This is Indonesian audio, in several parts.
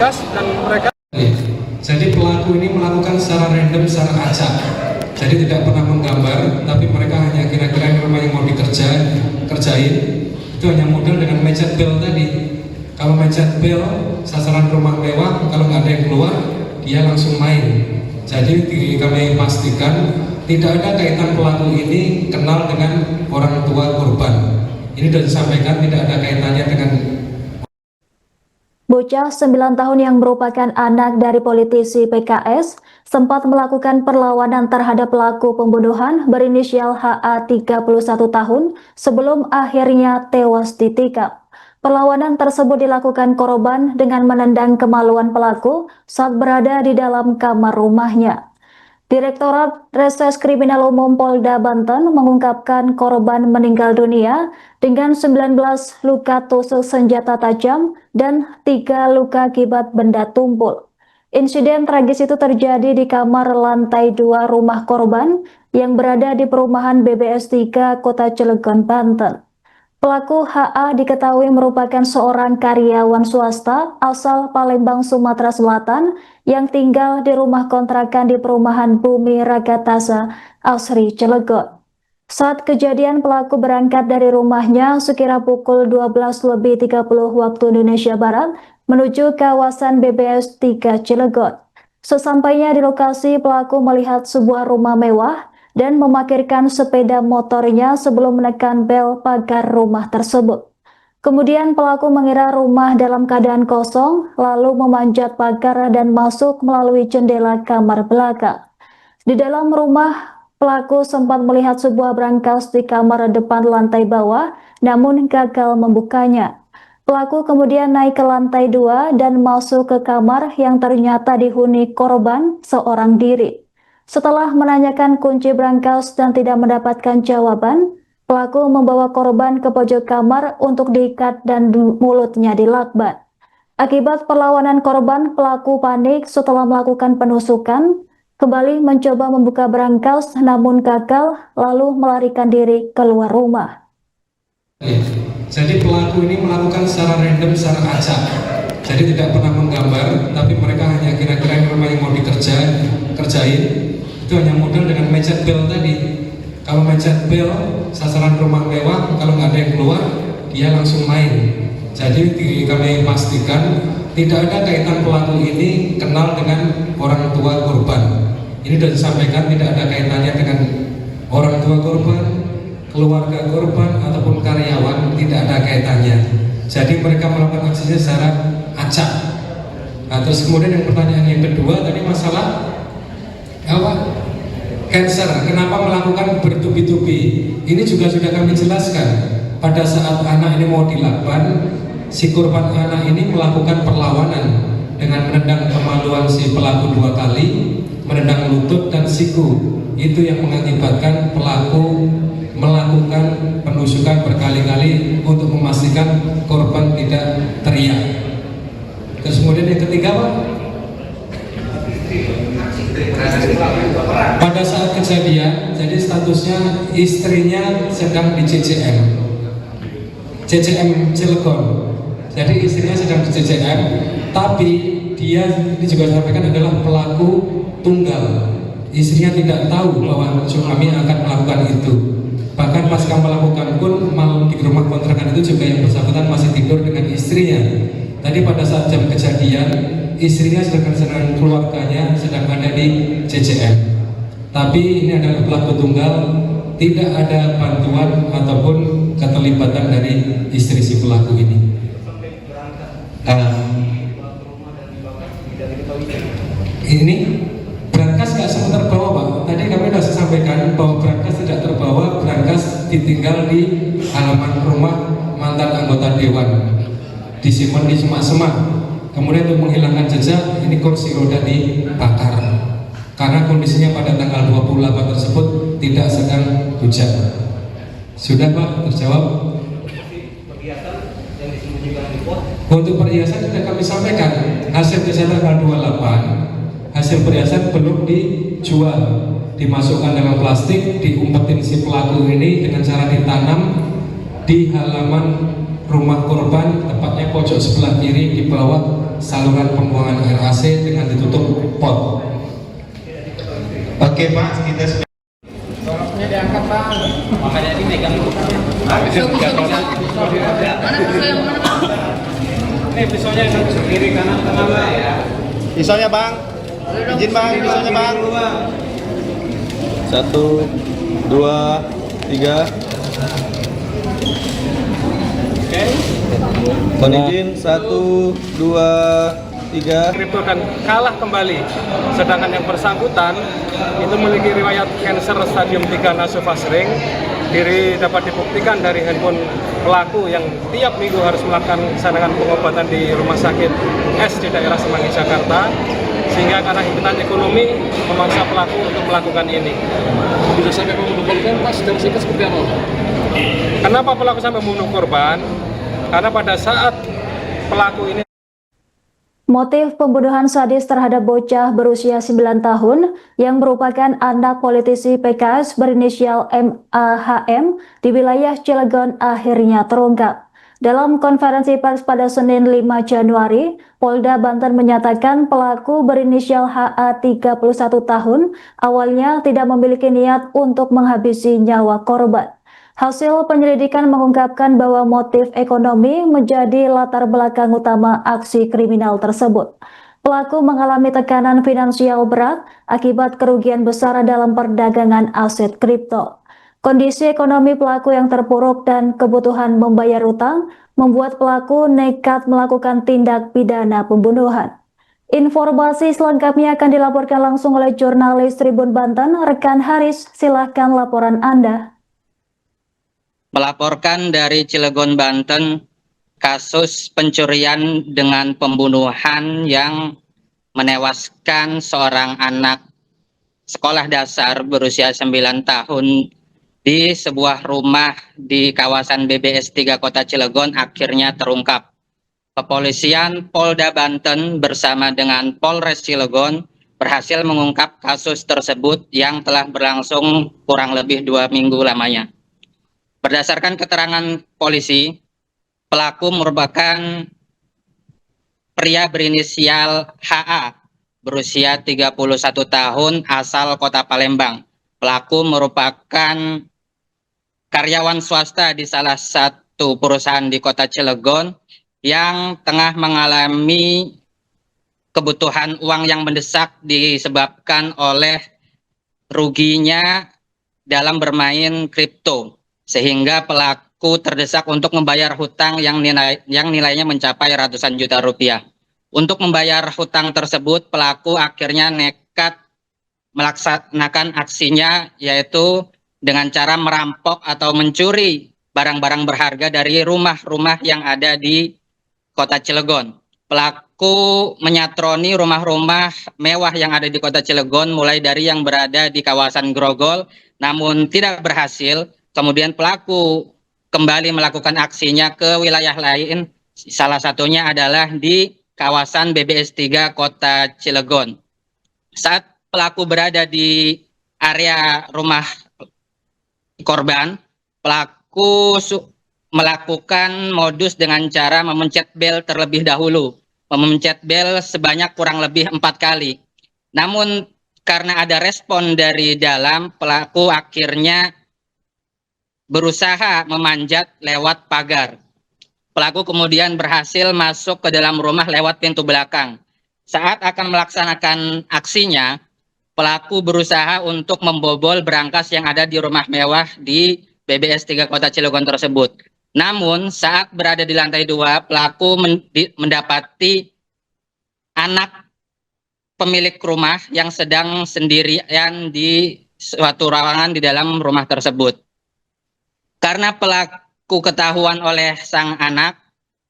tegas dan mereka. Jadi pelaku ini melakukan secara random, secara acak. Jadi tidak pernah menggambar, tapi mereka hanya kira-kira rumah yang mau kerjain itu hanya modal dengan mencet bel tadi. Kalau mencet bel sasaran rumah mewah, kalau nggak ada yang keluar dia langsung main. Jadi kami pastikan tidak ada kaitan pelaku ini kenal dengan orang tua korban. Ini sudah disampaikan tidak ada kaitannya dengan. Bocah 9 tahun yang merupakan anak dari politisi PKS sempat melakukan perlawanan terhadap pelaku pembunuhan berinisial HA 31 tahun sebelum akhirnya tewas ditikam. Perlawanan tersebut dilakukan korban dengan menendang kemaluan pelaku saat berada di dalam kamar rumahnya. Direktorat Reses Kriminal Umum Polda Banten mengungkapkan korban meninggal dunia dengan 19 luka tusuk senjata tajam dan 3 luka akibat benda tumpul. Insiden tragis itu terjadi di kamar lantai 2 rumah korban yang berada di perumahan BBS 3 Kota Cilegon, Banten. Pelaku HA diketahui merupakan seorang karyawan swasta asal Palembang, Sumatera Selatan yang tinggal di rumah kontrakan di perumahan Bumi Ragatasa, Asri, Cilegon. Saat kejadian pelaku berangkat dari rumahnya sekira pukul 12.30 waktu Indonesia Barat menuju kawasan BBS 3 Cilegon. Sesampainya di lokasi pelaku melihat sebuah rumah mewah dan memarkirkan sepeda motornya sebelum menekan bel pagar rumah tersebut. Kemudian pelaku mengira rumah dalam keadaan kosong, lalu memanjat pagar dan masuk melalui jendela kamar belakang. Di dalam rumah, pelaku sempat melihat sebuah brankas di kamar depan lantai bawah, namun gagal membukanya. Pelaku kemudian naik ke lantai 2 dan masuk ke kamar yang ternyata dihuni korban seorang diri. Setelah menanyakan kunci brankas dan tidak mendapatkan jawaban, pelaku membawa korban ke pojok kamar untuk diikat dan mulutnya dilakban. Akibat perlawanan korban, pelaku panik setelah melakukan penusukan, kembali mencoba membuka brankas namun gagal, lalu melarikan diri keluar rumah. Jadi pelaku ini melakukan secara random, secara acak. Jadi tidak pernah menggambar, tapi mereka hanya kira-kira rumah yang mau kerjain itu hanya modal dengan mencet bel tadi. Kalau mencet bel sasaran rumah mewah, kalau nggak ada yang keluar dia langsung main. Jadi kami pastikan tidak ada kaitan pelaku ini kenal dengan orang tua korban. Ini sudah disampaikan tidak ada kaitannya dengan orang tua korban, keluarga korban ataupun karyawan, tidak ada kaitannya. Jadi mereka melakukan aksinya secara acak. Nah, terus kemudian yang pertanyaan yang kedua tadi masalah apa? Cancer, kenapa melakukan bertubi-tubi? Ini juga sudah kami jelaskan. Pada saat anak ini mau dilakban, si korban anak ini melakukan perlawanan dengan menendang kemaluan si pelaku 2 kali, menendang lutut dan siku. Itu yang mengakibatkan pelaku melakukan penusukan berkali-kali untuk memastikan korban tidak teriak. Terus kemudian yang ketiga, Pak? Pada saat kejadian, jadi statusnya istrinya sedang di CCM Cilegon. Jadi istrinya sedang di CCM, tapi dia ini juga sampaikan adalah pelaku tunggal. Istrinya tidak tahu bahwa suami akan melakukan itu. Bahkan pasca melakukan pun malam di rumah kontrakan itu juga yang bersangkutan masih tidur dengan istrinya. Tadi pada saat jam kejadian, istrinya sedang keluarganya sedang ada di CCM. Tapi ini adalah pelaku tunggal, tidak ada bantuan ataupun keterlibatan dari istri si pelaku ini. Ini brankas nggak sempat terbawa, Pak. Tadi kami sudah sampaikan bahwa brankas tidak terbawa, brankas ditinggal di halaman rumah mantan anggota dewan, disimpan di semak-semak. Kemudian untuk menghilangkan jejak, ini kursi roda dibakar karena kondisinya pada tanggal 28 tersebut tidak sedang hujan. Sudah, Pak, terjawab. Untuk perhiasan sudah kami sampaikan, hasil tes tanggal 28, hasil perhiasan belum dijual, dimasukkan dalam plastik, diumpetin si pelaku ini dengan cara ditanam di halaman rumah korban, tepatnya pojok sebelah kiri di bawah saluran pembuangan air AC dengan ditutup pot. Oke Pak, kita Soroknya diangkat Bang. Makanya ini megang dulu. Ini pisaunya yang kiri kanan tengah Bang ya. pisaunya Bang. Izin Bang, pisaunya Bang. 1, 2, 3. Oke. Mohon izin 1, 2, 3. Kripto dan kalah kembali. Sedangkan yang bersangkutan itu memiliki riwayat kanker stadium 3 nasofaring. Diri dapat dibuktikan dari handphone pelaku yang tiap minggu harus melaksanakan pengobatan di rumah sakit S di daerah Semanggi, Jakarta, sehingga karena himpitan ekonomi memaksa pelaku untuk melakukan ini. Bisa sampai membunuh korban, Pak, secara singkat seperti apa? Kenapa pelaku sampai membunuh korban? Karena pada saat pelaku ini Motif pembunuhan sadis terhadap bocah berusia 9 tahun yang merupakan anak politisi PKS berinisial MAHM di wilayah Cilegon akhirnya terungkap. Dalam konferensi pers pada Senin 5 Januari, Polda Banten menyatakan pelaku berinisial HA 31 tahun awalnya tidak memiliki niat untuk menghabisi nyawa korban. Hasil penyelidikan mengungkapkan bahwa motif ekonomi menjadi latar belakang utama aksi kriminal tersebut. Pelaku mengalami tekanan finansial berat akibat kerugian besar dalam perdagangan aset kripto. Kondisi ekonomi pelaku yang terpuruk dan kebutuhan membayar utang membuat pelaku nekat melakukan tindak pidana pembunuhan. Informasi selengkapnya akan dilaporkan langsung oleh jurnalis Tribun Banten, rekan Haris. Silahkan laporan Anda. Melaporkan dari Cilegon, Banten, kasus pencurian dengan pembunuhan yang menewaskan seorang anak sekolah dasar berusia 9 tahun di sebuah rumah di kawasan BBS 3 Kota Cilegon akhirnya terungkap. Kepolisian Polda Banten bersama dengan Polres Cilegon berhasil mengungkap kasus tersebut yang telah berlangsung kurang lebih 2 minggu lamanya. Berdasarkan keterangan polisi, pelaku merupakan pria berinisial HA, berusia 31 tahun, asal Kota Palembang. Pelaku merupakan karyawan swasta di salah satu perusahaan di Kota Cilegon yang tengah mengalami kebutuhan uang yang mendesak disebabkan oleh ruginya dalam bermain kripto, sehingga pelaku terdesak untuk membayar hutang yang nilainya mencapai ratusan juta rupiah. Untuk membayar hutang tersebut, pelaku akhirnya nekat melaksanakan aksinya, yaitu dengan cara merampok atau mencuri barang-barang berharga dari rumah-rumah yang ada di Kota Cilegon. Pelaku menyatroni rumah-rumah mewah yang ada di Kota Cilegon, mulai dari yang berada di kawasan Grogol, namun tidak berhasil. Kemudian pelaku kembali melakukan aksinya ke wilayah lain, salah satunya adalah di kawasan BBS 3 Kota Cilegon. Saat pelaku berada di area rumah korban, pelaku melakukan modus dengan cara memencet bel terlebih dahulu. Memencet bel sebanyak kurang lebih 4 kali. Namun karena ada respon dari dalam, pelaku akhirnya berusaha memanjat lewat pagar. Pelaku kemudian berhasil masuk ke dalam rumah lewat pintu belakang. Saat akan melaksanakan aksinya, pelaku berusaha untuk membobol berangkas yang ada di rumah mewah di BBS 3 Kota Cilegon tersebut. Namun saat berada di lantai 2, pelaku mendapati anak pemilik rumah yang sedang sendirian di suatu ruangan di dalam rumah tersebut. Karena pelaku ketahuan oleh sang anak,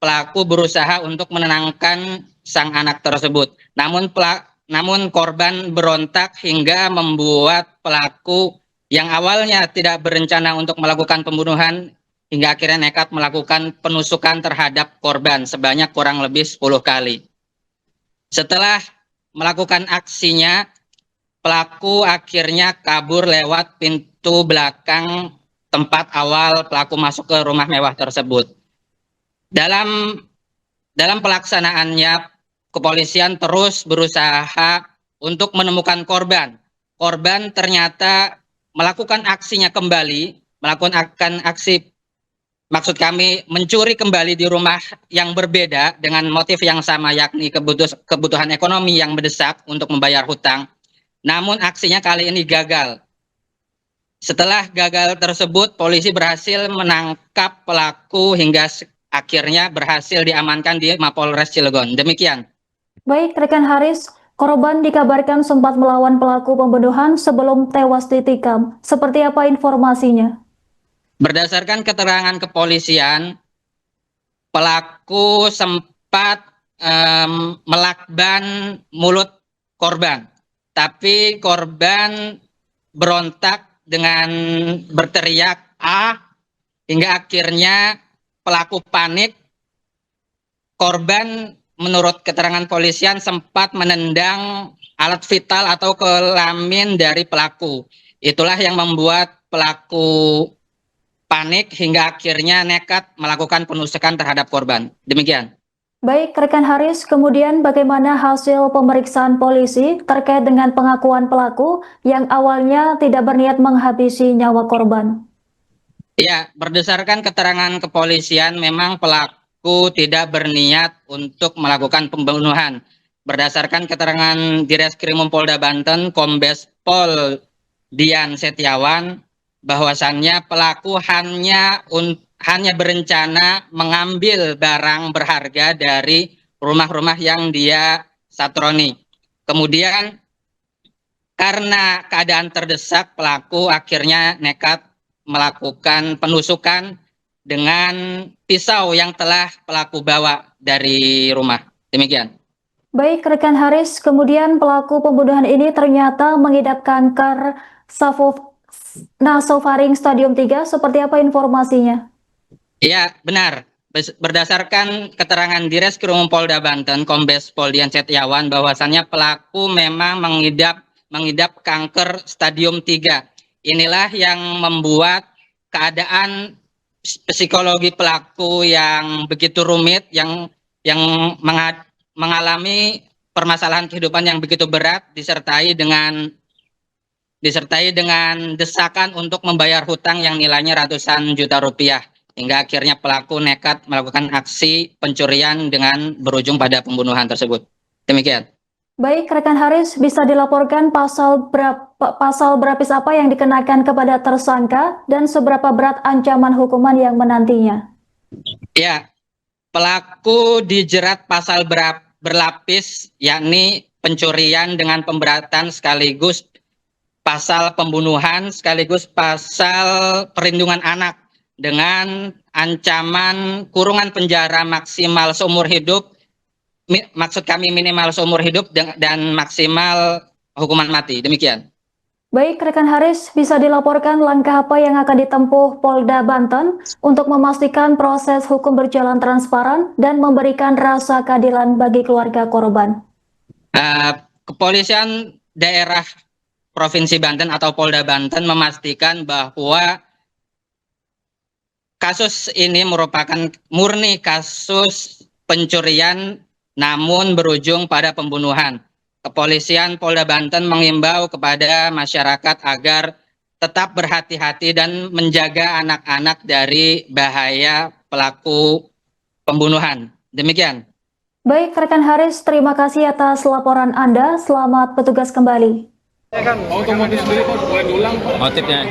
pelaku berusaha untuk menenangkan sang anak tersebut. Namun korban berontak hingga membuat pelaku yang awalnya tidak berencana untuk melakukan pembunuhan hingga akhirnya nekat melakukan penusukan terhadap korban sebanyak kurang lebih 10 kali. Setelah melakukan aksinya, pelaku akhirnya kabur lewat pintu belakang tempat awal pelaku masuk ke rumah mewah tersebut. Dalam pelaksanaannya, kepolisian terus berusaha untuk menemukan korban. Korban ternyata melakukan aksinya kembali, melakukan aksi, maksud kami mencuri kembali di rumah yang berbeda dengan motif yang sama, yakni kebutuhan ekonomi yang mendesak untuk membayar hutang. Namun aksinya kali ini gagal. Setelah gagal tersebut, polisi berhasil menangkap pelaku hingga akhirnya berhasil diamankan di Mapolres Cilegon. Demikian. Baik, rekan Haris, korban dikabarkan sempat melawan pelaku pembunuhan sebelum tewas ditikam. Seperti apa informasinya? Berdasarkan keterangan kepolisian, pelaku sempat melakban mulut korban, tapi korban berontak dengan berteriak "Ah!" hingga akhirnya pelaku panik. Korban menurut keterangan polisian sempat menendang alat vital atau kelamin dari pelaku. Itulah yang membuat pelaku panik hingga akhirnya nekat melakukan penusukan terhadap korban. Demikian. Baik, rekan Haris, kemudian bagaimana hasil pemeriksaan polisi terkait dengan pengakuan pelaku yang awalnya tidak berniat menghabisi nyawa korban? Ya, berdasarkan keterangan kepolisian, memang pelaku tidak berniat untuk melakukan pembunuhan. Berdasarkan keterangan Direskrimum Polda Banten, Kombes Pol Dian Setiawan, bahwasannya pelaku hanya berencana mengambil barang berharga dari rumah-rumah yang dia satroni. Kemudian karena keadaan terdesak, pelaku akhirnya nekat melakukan penusukan dengan pisau yang telah pelaku bawa dari rumah. Demikian. Baik, rekan Haris, kemudian pelaku pembunuhan ini ternyata mengidap kanker nasofaring stadium 3. Seperti apa informasinya? Ya, benar. Berdasarkan keterangan Direskrimum Polda Banten, Kombes Pol Dian Setiawan, bahwasannya pelaku memang mengidap kanker stadium 3. Inilah yang membuat keadaan psikologi pelaku yang begitu rumit, yang mengalami permasalahan kehidupan yang begitu berat, disertai dengan desakan untuk membayar hutang yang nilainya ratusan juta rupiah. Hingga akhirnya pelaku nekat melakukan aksi pencurian dengan berujung pada pembunuhan tersebut. Demikian. Baik, rekan Haris, bisa dilaporkan pasal berlapis apa yang dikenakan kepada tersangka dan seberapa berat ancaman hukuman yang menantinya? Ya, pelaku dijerat pasal berlapis, yakni pencurian dengan pemberatan sekaligus pasal pembunuhan sekaligus pasal perlindungan anak dengan ancaman kurungan penjara maksimal seumur hidup. Maksud kami minimal seumur hidup dan maksimal hukuman mati. Demikian. Baik, rekan Haris, bisa dilaporkan langkah apa yang akan ditempuh Polda Banten untuk memastikan proses hukum berjalan transparan dan memberikan rasa keadilan bagi keluarga korban? Kepolisian daerah Provinsi Banten atau Polda Banten memastikan bahwa kasus ini merupakan murni kasus pencurian namun berujung pada pembunuhan. Kepolisian Polda Banten mengimbau kepada masyarakat agar tetap berhati-hati dan menjaga anak-anak dari bahaya pelaku pembunuhan. Demikian. Baik, rekan Haris, terima kasih atas laporan Anda. Selamat bertugas kembali. Untuk motif sendiri Pak, boleh diulang Pak? Motifnya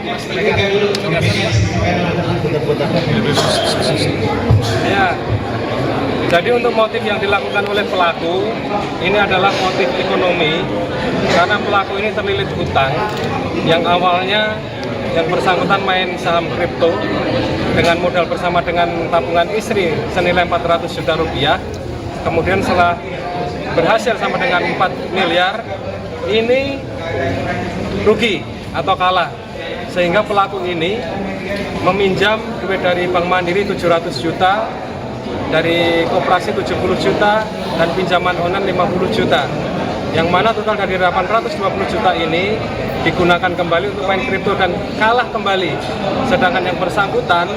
Ya, jadi untuk motif yang dilakukan oleh pelaku ini adalah motif ekonomi, karena pelaku ini terlilit hutang yang awalnya yang bersangkutan main saham kripto dengan modal bersama dengan tabungan istri senilai 400 juta rupiah. Kemudian setelah berhasil sama dengan 4 miliar, ini rugi atau kalah, sehingga pelaku ini meminjam duit dari Bank Mandiri 700 juta, dari koperasi 70 juta, dan pinjaman online 50 juta, yang mana total dari 820 juta ini digunakan kembali untuk main kripto dan kalah kembali. Sedangkan yang bersangkutan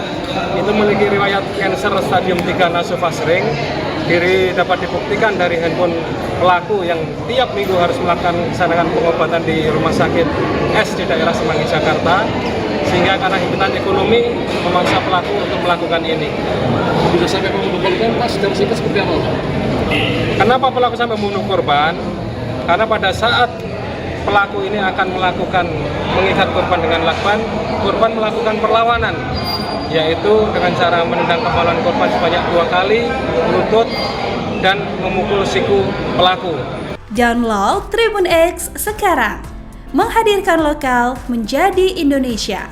itu memiliki riwayat kanker stadium 3 nasofaring. Dapat dibuktikan dari handphone pelaku yang tiap minggu harus melaksanakan pengobatan di rumah sakit S di daerah Semanggi, Jakarta, sehingga karena himpitan ekonomi memaksa pelaku untuk melakukan ini. Bisa sampai membunuh korban, Pak, sedang seperti apa? Kenapa pelaku sampai membunuh korban? Karena pada saat pelaku ini akan mengikat korban dengan lakban, korban melakukan perlawanan, yaitu dengan cara menendang kepala korban sebanyak 2 kali, lutut, dan memukul siku pelaku. Download Tribun X sekarang, menghadirkan lokal menjadi Indonesia.